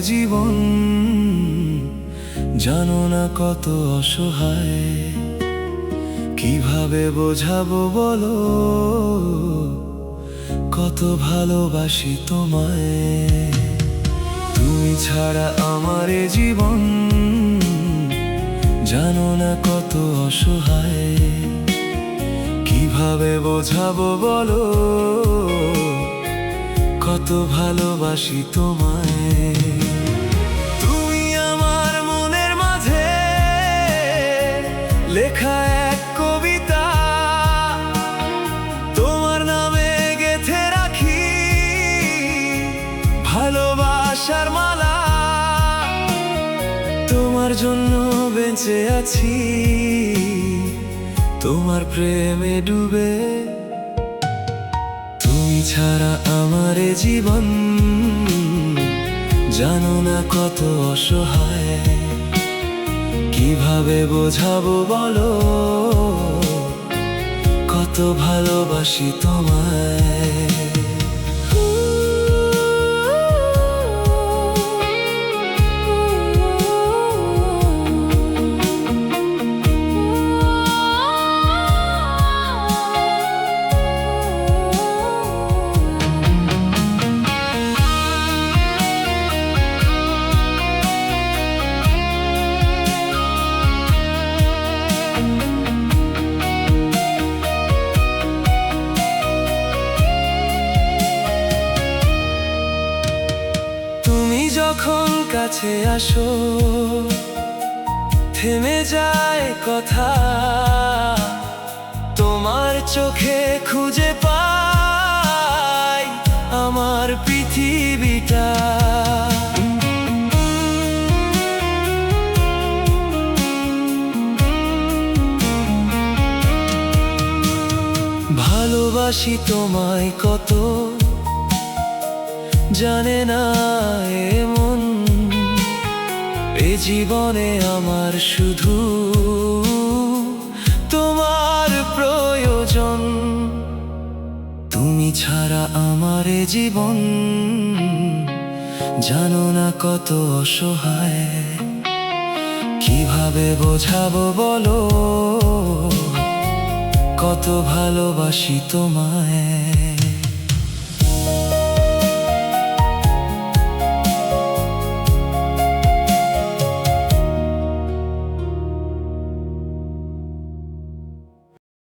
জীবন, জানো না কত অসহায়। কিভাবে বোঝাবো বলো, কত ভালোবাসি তোমায়। তুমি ছাড়া আমার এ জীবন, জানো না কত অসহায়। কিভাবে বোঝাবো বলো, কত ভালোবাসি তোমায়। তুমি আমার মনের মাঝে লেখা এক কবিতা, তোমার নামে গেঁথে রাখি ভালোবাসার মালা। তোমার জন্য বেঁচে আছি, তোমার প্রেমে ডুবে। তুমি ছাড়া আমার এ জীবন, জানো না কত অসহায়। কিভাবে বোঝাবো বলো, কত ভালোবাসি তোমায়। যখন কাছে আসো, থেমে যায় কথা। তোমার চোখে খুঁজে পাই আমার পৃথিবীটা। ভালোবাসি তোমায় কত, জানে না এমন। এ জীবনে আমার শুধু তোমার প্রয়োজন। তুমি ছাড়া আমার এ জীবন, জানো না কত অসহায়। কিভাবে বোঝাবো বলো, কত ভালোবাসি তোমায়।